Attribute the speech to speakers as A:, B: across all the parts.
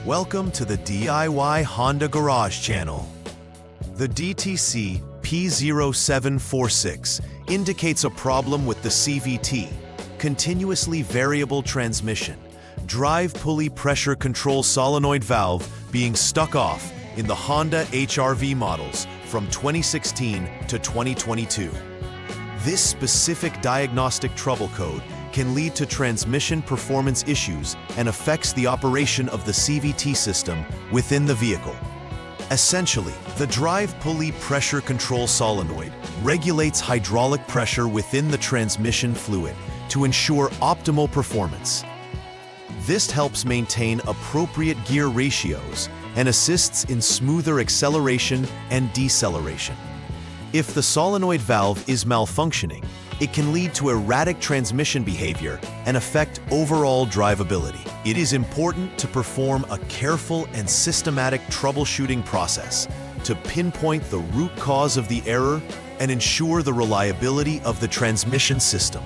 A: Welcome to the DIY Honda Garage channel. The DTC P0746 indicates a problem with the CVT, continuously variable transmission, drive pulley pressure control solenoid valve being stuck off in the Honda HR-V models from 2016 to 2022. This specific diagnostic trouble code can lead to transmission performance issues and affects the operation of the CVT system within the vehicle. Essentially, the drive pulley pressure control solenoid regulates hydraulic pressure within the transmission fluid to ensure optimal performance. This helps maintain appropriate gear ratios and assists in smoother acceleration and deceleration. If the solenoid valve is malfunctioning, it can lead to erratic transmission behavior and affect overall drivability. It is important to perform a careful and systematic troubleshooting process to pinpoint the root cause of the error and ensure the reliability of the transmission system.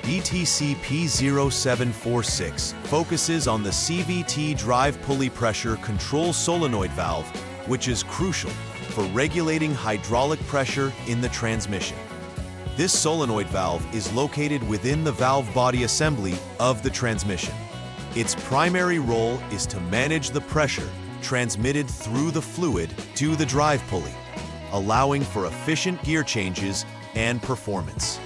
A: DTC P0746 focuses on the CVT drive pulley pressure control solenoid valve, which is crucial for regulating hydraulic pressure in the transmission. This solenoid valve is located within the valve body assembly of the transmission. Its primary role is to manage the pressure transmitted through the fluid to the drive pulley, allowing for efficient gear changes and performance.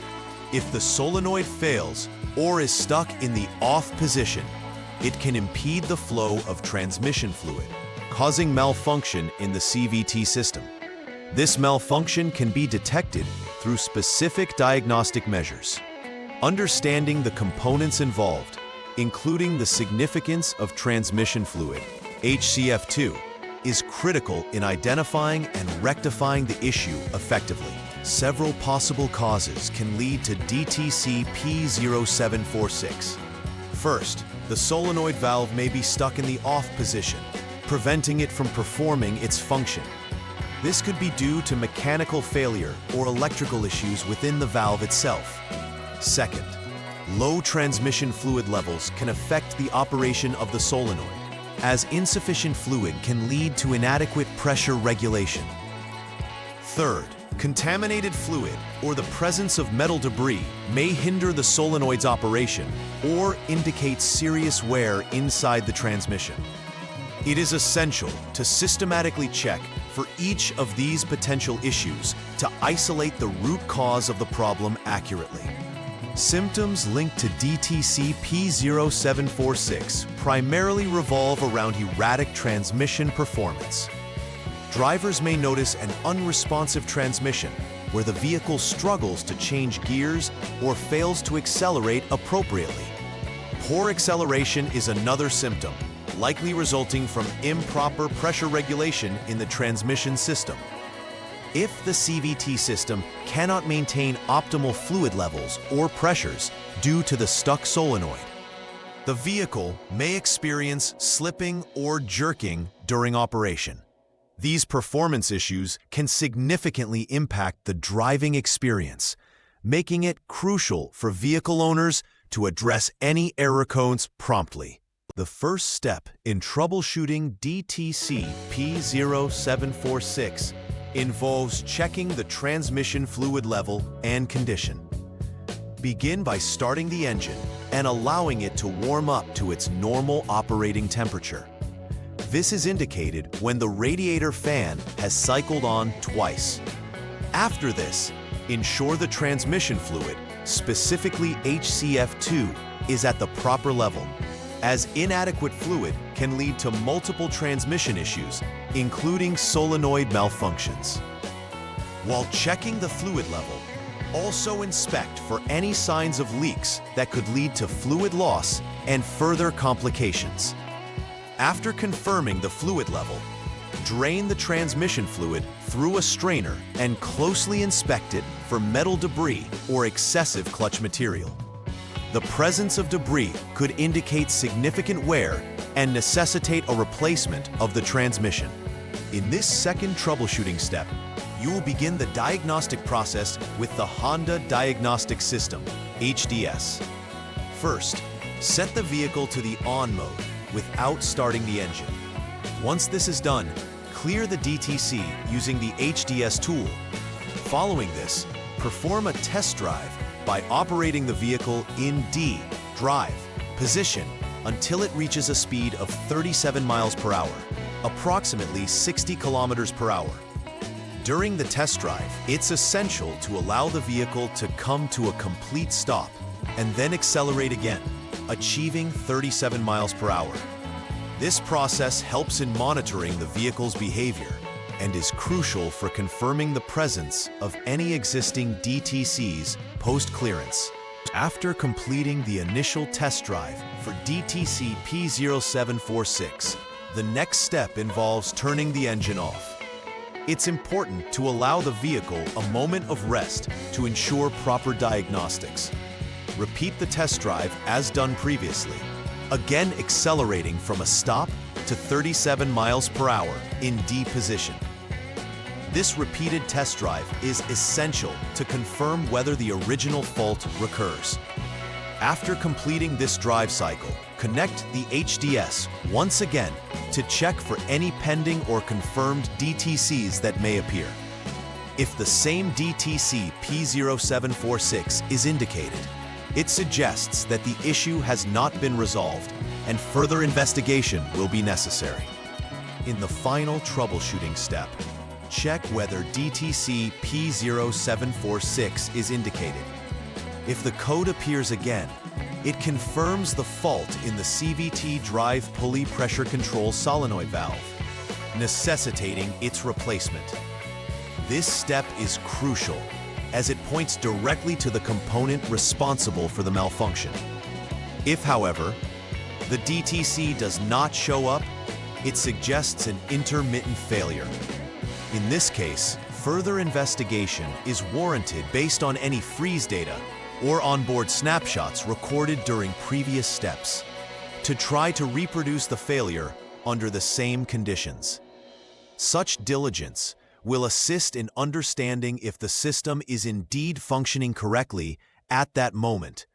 A: If the solenoid fails or is stuck in the off position, it can impede the flow of transmission fluid, causing malfunction in the CVT system. This malfunction can be detected through specific diagnostic measures. Understanding the components involved, including the significance of transmission fluid, HCF2, is critical in identifying and rectifying the issue effectively. Several possible causes can lead to DTC P0746. First, the solenoid valve may be stuck in the off position, preventing it from performing its function. This could be due to mechanical failure or electrical issues within the valve itself. Second, low transmission fluid levels can affect the operation of the solenoid, as insufficient fluid can lead to inadequate pressure regulation. Third, contaminated fluid or the presence of metal debris may hinder the solenoid's operation or indicate serious wear inside the transmission. It is essential to systematically check for each of these potential issues to isolate the root cause of the problem accurately. Symptoms linked to DTC P0746 primarily revolve around erratic transmission performance. Drivers may notice an unresponsive transmission where the vehicle struggles to change gears or fails to accelerate appropriately. Poor acceleration is another symptom, likely resulting from improper pressure regulation in the transmission system. If the CVT system cannot maintain optimal fluid levels or pressures due to the stuck solenoid, the vehicle may experience slipping or jerking during operation. These performance issues can significantly impact the driving experience, making it crucial for vehicle owners to address any error codes promptly. The first step in troubleshooting DTC P0746 involves checking the transmission fluid level and condition. Begin by starting the engine and allowing it to warm up to its normal operating temperature. This is indicated when the radiator fan has cycled on twice. After this, ensure the transmission fluid, specifically HCF2, is at the proper level, as inadequate fluid can lead to multiple transmission issues, including solenoid malfunctions. While checking the fluid level, also inspect for any signs of leaks that could lead to fluid loss and further complications. After confirming the fluid level, drain the transmission fluid through a strainer and closely inspect it for metal debris or excessive clutch material. The presence of debris could indicate significant wear and necessitate a replacement of the transmission. In this second troubleshooting step, you will begin the diagnostic process with the Honda Diagnostic System, HDS. First, set the vehicle to the on mode without starting the engine. Once this is done, clear the DTC using the HDS tool. Following this, perform a test drive by operating the vehicle in D, drive, position until it reaches a speed of 37 miles per hour, approximately 60 kilometers per hour. During the test drive, it's essential to allow the vehicle to come to a complete stop and then accelerate again, achieving 37 miles per hour. This process helps in monitoring the vehicle's behavior and is crucial for confirming the presence of any existing DTCs post-clearance. After completing the initial test drive for DTC P0746, the next step involves turning the engine off. It's important to allow the vehicle a moment of rest to ensure proper diagnostics. Repeat the test drive as done previously, again accelerating from a stop to 37 miles per hour in D position. This repeated test drive is essential to confirm whether the original fault recurs. After completing this drive cycle, connect the HDS once again to check for any pending or confirmed DTCs that may appear. If the same DTC P0746 is indicated, it suggests that the issue has not been resolved and further investigation will be necessary. In the final troubleshooting step, check whether DTC P0746 is indicated. If the code appears again, it confirms the fault in the CVT drive pulley pressure control solenoid valve, necessitating its replacement. This step is crucial as it points directly to the component responsible for the malfunction. If, however, the DTC does not show up, it suggests an intermittent failure. In this case, further investigation is warranted based on any freeze data or onboard snapshots recorded during previous steps to try to reproduce the failure under the same conditions. Such diligence will assist in understanding if the system is indeed functioning correctly at that moment,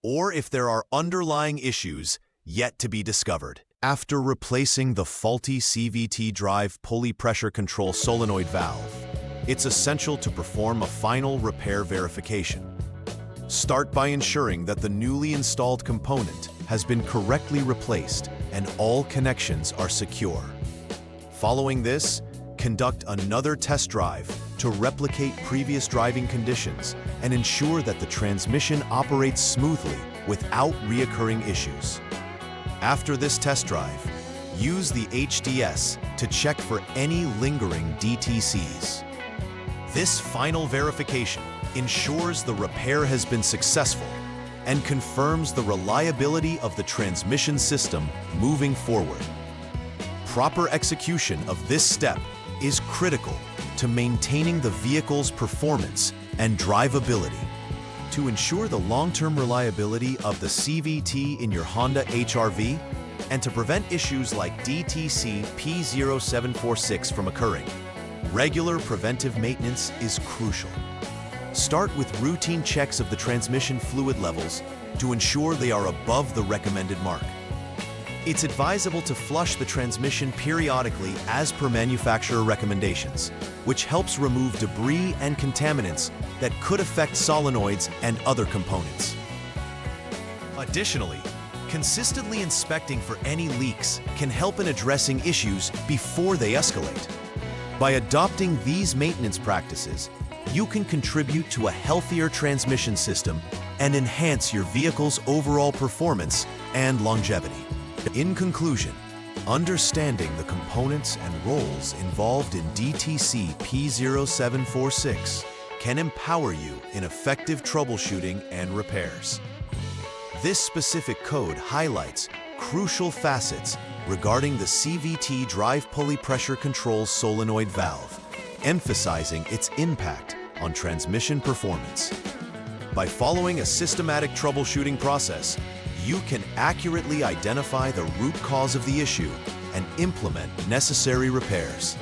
A: or if there are underlying issues yet to be discovered. After replacing the faulty CVT drive pulley pressure control solenoid valve, it's essential to perform a final repair verification. Start by ensuring that the newly installed component has been correctly replaced and all connections are secure. Following this, conduct another test drive to replicate previous driving conditions and ensure that the transmission operates smoothly without reoccurring issues. After this test drive, use the HDS to check for any lingering DTCs. This final verification ensures the repair has been successful and confirms the reliability of the transmission system moving forward. Proper execution of this step is critical to maintaining the vehicle's performance and drivability. To ensure the long-term reliability of the CVT in your Honda HR-V and to prevent issues like DTC P0746 from occurring, regular preventive maintenance is crucial. Start with routine checks of the transmission fluid levels to ensure they are above the recommended mark. It's advisable to flush the transmission periodically as per manufacturer recommendations, which helps remove debris and contaminants that could affect solenoids and other components. Additionally, consistently inspecting for any leaks can help in addressing issues before they escalate. By adopting these maintenance practices, you can contribute to a healthier transmission system and enhance your vehicle's overall performance and longevity. In conclusion, understanding the components and roles involved in DTC P0746 can empower you in effective troubleshooting and repairs. This specific code highlights crucial facets regarding the CVT drive pulley pressure control solenoid valve, emphasizing its impact on transmission performance. By following a systematic troubleshooting process, you can accurately identify the root cause of the issue and implement necessary repairs,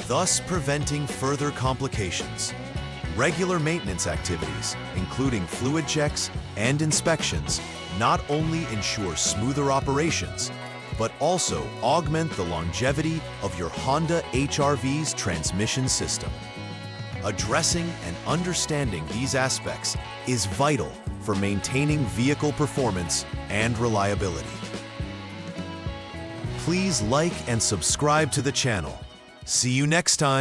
A: thus preventing further complications. Regular maintenance activities, including fluid checks and inspections, not only ensure smoother operations, but also augment the longevity of your Honda HR-V's transmission system. Addressing and understanding these aspects is vital for maintaining vehicle performance and reliability. Please like and subscribe to the channel. See you next time.